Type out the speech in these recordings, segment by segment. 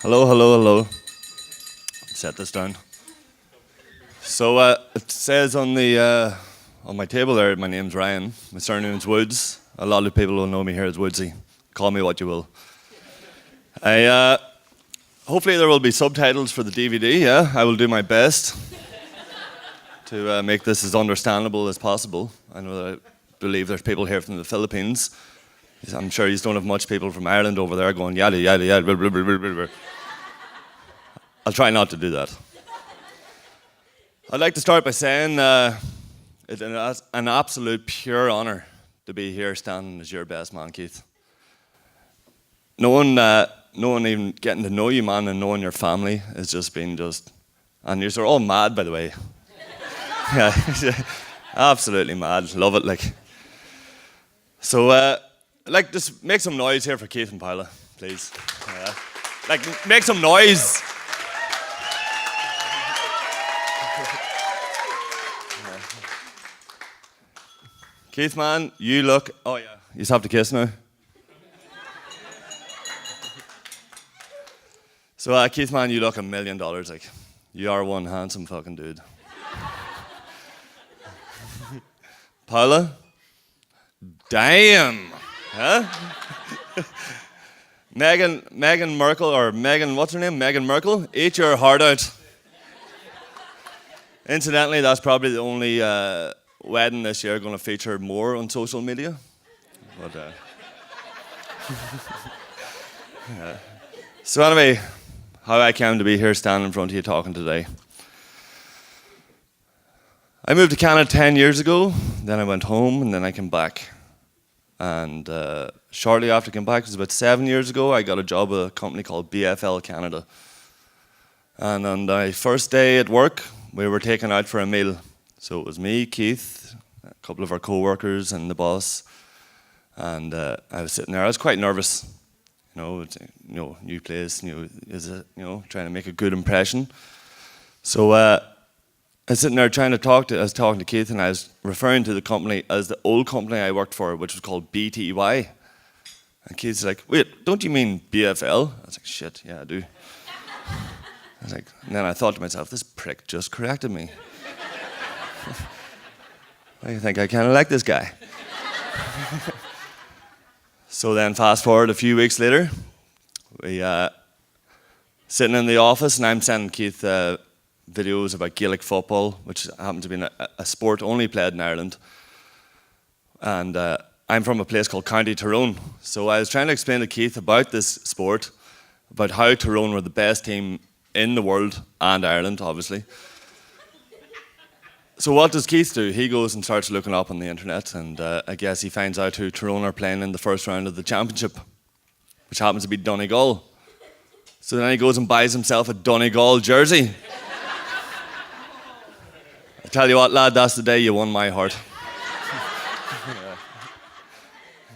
Hello, hello, hello. Set this down. So it says on my table there, my name's Ryan. My surname's Woods. A lot of people will know me here as Woodsy. Call me what you will. I hopefully there will be subtitles for the DVD. Yeah, I will do my best to make this as understandable as possible. I know that I believe there's people here from the Philippines. I'm sure you don't have much people from Ireland over there going yada yada yada. Blah, blah, blah, blah, blah. I'll try not to do that. I'd like to start by saying it's an absolute pure honour to be here standing as your best man, Keith. No one even getting to know you, man, and knowing your family has just been and you're all mad, by the way. Yeah, absolutely mad. Love it, like. So, just make some noise here for Keith and Paola, please. Make some noise. Keith, man, you look. Oh yeah, you just have to kiss now. So, Keith, man, you look $1 million. Like, you are one handsome fucking dude. Paola, damn, huh? Meghan Merkel, or Meghan, what's her name? Meghan Merkel, eat your heart out. Incidentally, that's probably the only wedding this year going to feature more on social media. But, yeah. So anyway, how I came to be here standing in front of you talking today. I moved to Canada 10 years ago, then I went home, and then I came back. And shortly after I came back, it was about 7 years ago, I got a job with a company called BFL Canada. And on my first day at work, we were taken out for a meal. So it was me, Keith, a couple of our co-workers, and the boss. And I was sitting there. I was quite nervous. New place, trying to make a good impression. So I was sitting there I was talking to Keith, and I was referring to the company as the old company I worked for, which was called BTY. And Keith's like, wait, don't you mean BFL? I was like, shit, yeah, I do. And then I thought to myself, this prick just corrected me. I think I kind of like this guy. So then fast forward a few weeks later, we sitting in the office, and I'm sending Keith videos about Gaelic football, which happens to be a sport only played in Ireland. And I'm from a place called County Tyrone. So I was trying to explain to Keith about this sport, about how Tyrone were the best team in the world, and Ireland, obviously. So what does Keith do? He goes and starts looking up on the internet, and I guess he finds out who Tyrone are playing in the first round of the championship, which happens to be Donegal. So then he goes and buys himself a Donegal jersey. I tell you what, lad, that's the day you won my heart.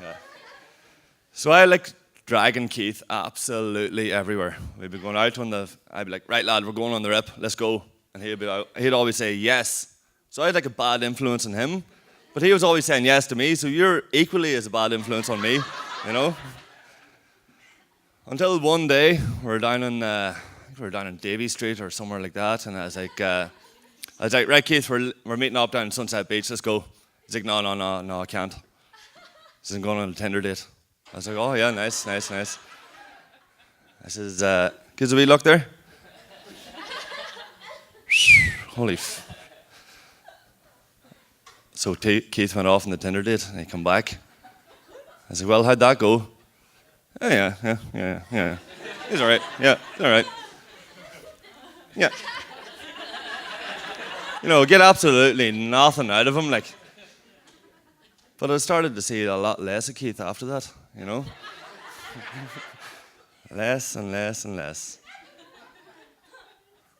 Yeah. So I like dragging Keith absolutely everywhere. We'd be going out I'd be like, right lad, we're going on the rip, let's go. And he'd always say yes. So I had like a bad influence on him, but he was always saying yes to me, so you're equally as a bad influence on me, you know? Until one day, we were down in Davy Street or somewhere like that, and I was like, right Keith, we're meeting up down in Sunset Beach, let's go. He's like, no, I can't. He says, I'm going on a Tinder date. I was like, oh yeah, nice. I says, gives a wee look there. Holy So Keith went off on the Tinder date, and he come back. I said, well, how'd that go? Oh, yeah. He's all right. Yeah, all right. Yeah. Get absolutely nothing out of him, like. But I started to see a lot less of Keith after that, Less and less and less.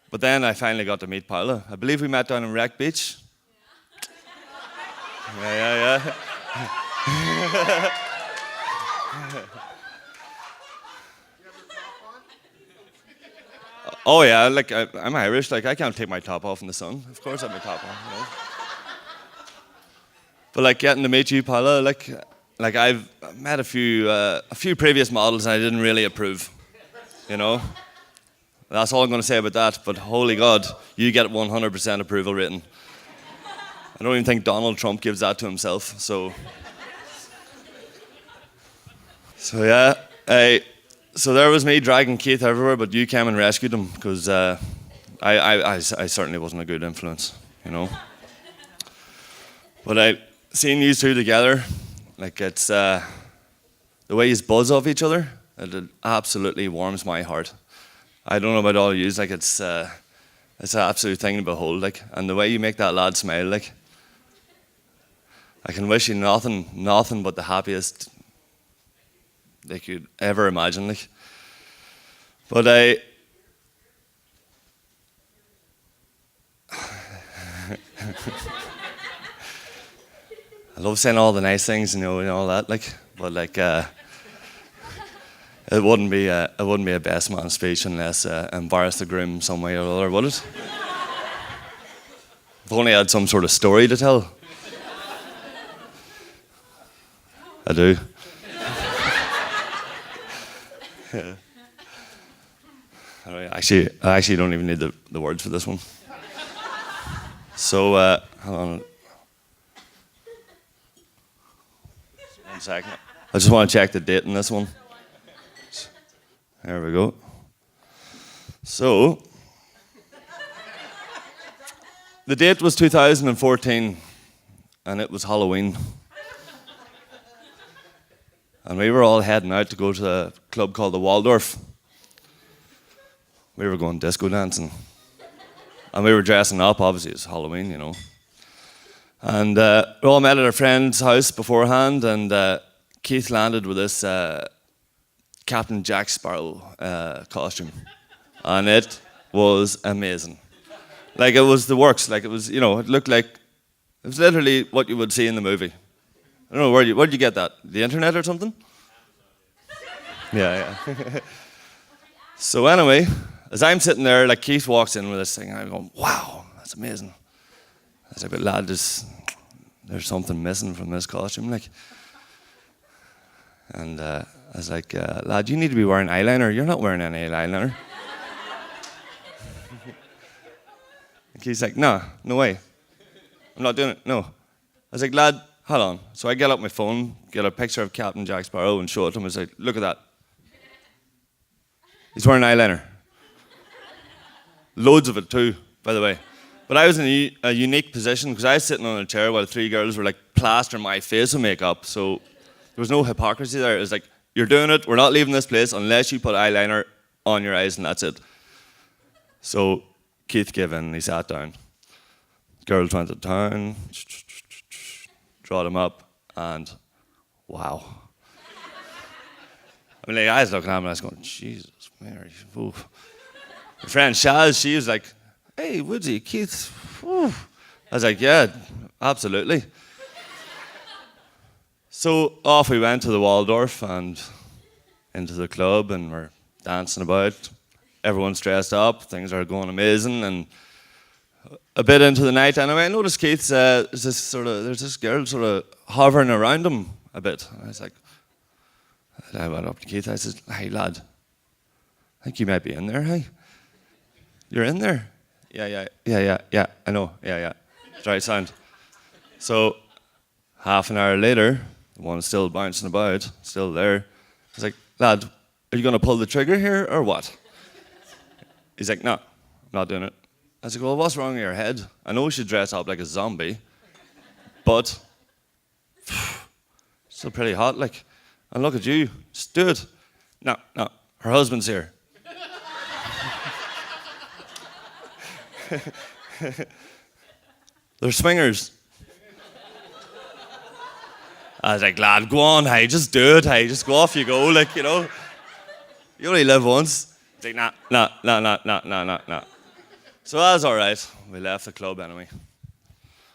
But then I finally got to meet Paola. I believe we met down in Wreck Beach. Yeah. Oh yeah, I'm Irish. I can't take my top off in the sun. Of course, I have my top on. But getting to meet you, Paola, I've met a few previous models, and I didn't really approve. That's all I'm going to say about that. But holy God, you get 100% approval rating. I don't even think Donald Trump gives that to himself. So yeah. So there was me dragging Keith everywhere, but you came and rescued him because I certainly wasn't a good influence, you know. But seeing you two together, like it's the way you buzz off each other, it absolutely warms my heart. I don't know about all you, like it's an absolute thing to behold, like, and the way you make that lad smile, like, I can wish you nothing but the happiest they could ever imagine, like. But I love saying all the nice things, you know, and all that, like. But like, it wouldn't be a best man speech unless embarrass the groom some way or other, would it? If only I had some sort of story to tell. I do. Yeah. I actually don't even need the words for this one. So, hold on. 1 second. I just want to check the date on this one. There we go. So, the date was 2014, and it was Halloween. And we were all heading out to go to a club called the Waldorf. We were going disco dancing. And we were dressing up, obviously it's Halloween, you know. And we all met at a friend's house beforehand, and Keith landed with this Captain Jack Sparrow costume. And it was amazing. Like, it was the works. Like, it was, you know, it looked like, it was literally what you would see in the movie. I don't know, where'd you get that? The internet or something? Yeah. So anyway, as I'm sitting there, like, Keith walks in with this thing, and I'm going, wow, that's amazing. I was like, but lad, there's something missing from this costume, like. And I was like, lad, you need to be wearing eyeliner. You're not wearing any eyeliner. And Keith's like, no way. I'm not doing it, no. I was like, lad, hold on. So I get up my phone, get a picture of Captain Jack Sparrow and show it to him. I was like, look at that. He's wearing eyeliner. Loads of it too, by the way. But I was in a unique position because I was sitting on a chair while 3 girls were like plastering my face with makeup. So there was no hypocrisy there. It was like, you're doing it, we're not leaving this place unless you put eyeliner on your eyes, and that's it. So Keith gave in and he sat down. Girls went to town, draw them up, and wow. I mean, like, I was looking at him and I was going, Jesus, Mary. Oof. My friend Shaz, she was like, hey, Woodsy, Keith. Oof. I was like, yeah, absolutely. So off we went to the Waldorf and into the club, and we're dancing about. Everyone's dressed up, things are going amazing, and a bit into the night anyway, I noticed Keith's, there's this girl sort of hovering around him a bit. And I was like, I went up to Keith, I said, hey lad, I think you might be in there, hey? You're in there? Yeah, I know, yeah. It's the right sound. So, half an hour later, the one's still bouncing about, still there. I was like, lad, are you going to pull the trigger here or what? He's like, no, I'm not doing it. I was like, well, what's wrong with your head? I know we should dress up like a zombie, but still pretty hot, like. And look at you, just do it. No, her husband's here. They're swingers. I was like, lad, go on, hey, just do it, hey, just go off you go, like, you know. You only live once. He's like, nah. So that was all right. We left the club anyway.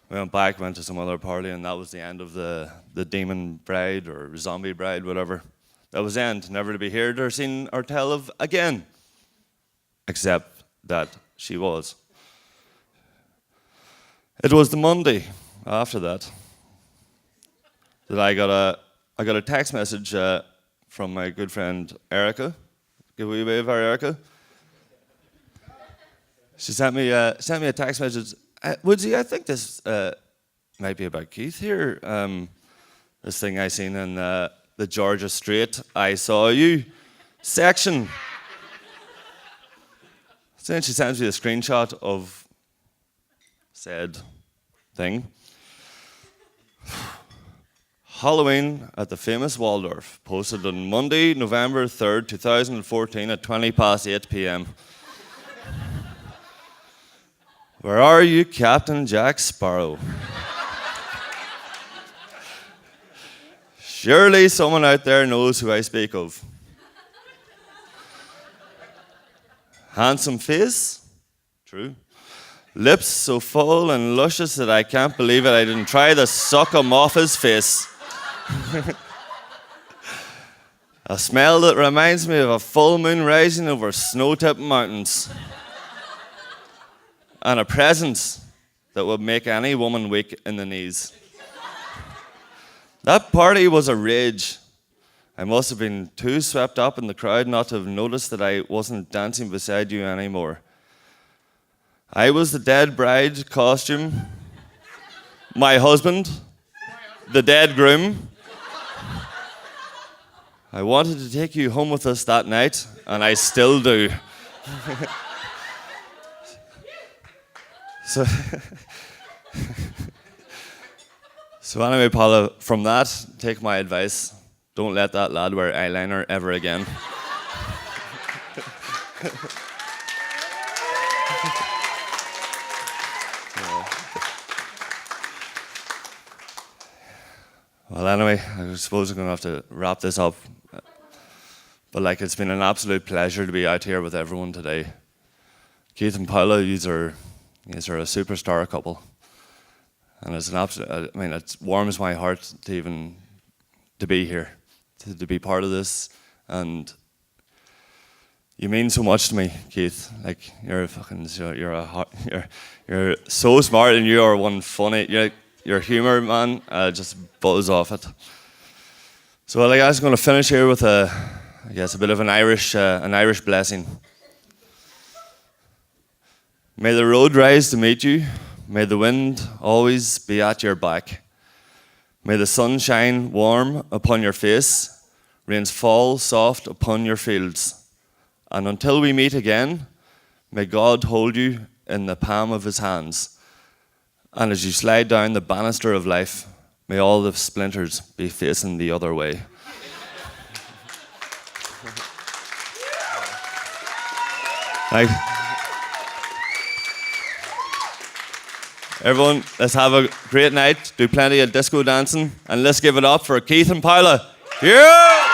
We went back, went to some other party, and that was the end of the demon bride or zombie bride, whatever. That was the end, never to be heard or seen or tell of again. Except that she was. It was the Monday after that I got a text message from my good friend Erica. Give we a wave, our Erica. She sent me a text message. Woodsy, I think this might be about Keith here. This thing I seen in the Georgia Strait, I saw you section. So then she sends me a screenshot of said thing. Halloween at the famous Waldorf, posted on Monday, November 3rd, 2014 at 20 past 8 p.m. Where are you, Captain Jack Sparrow? Surely someone out there knows who I speak of. Handsome face? True. Lips so full and luscious that I can't believe it I didn't try to suck him off his face. A smell that reminds me of a full moon rising over snow-tipped mountains. And a presence that would make any woman weak in the knees. That party was a rage. I must have been too swept up in the crowd not to have noticed that I wasn't dancing beside you anymore. I was the dead bride costume, my husband, the dead groom. I wanted to take you home with us that night, and I still do. So anyway, Paola, from that, take my advice. Don't let that lad wear eyeliner ever again. Well, anyway, I suppose I'm going to have to wrap this up. But it's been an absolute pleasure to be out here with everyone today. Keith and Paola, these are a superstar couple. And it's an absolute, it warms my heart to be here, to be part of this. And you mean so much to me, Keith. You're so smart, and you are one funny. Your humor, man, just buzz off it. So I was going to finish here with a bit of an Irish blessing. May the road rise to meet you. May the wind always be at your back. May the sun shine warm upon your face. Rains fall soft upon your fields. And until we meet again, may God hold you in the palm of his hands. And as you slide down the banister of life, may all the splinters be facing the other way. Everyone, let's have a great night, do plenty of disco dancing, and let's give it up for Keith and Paola. Yeah!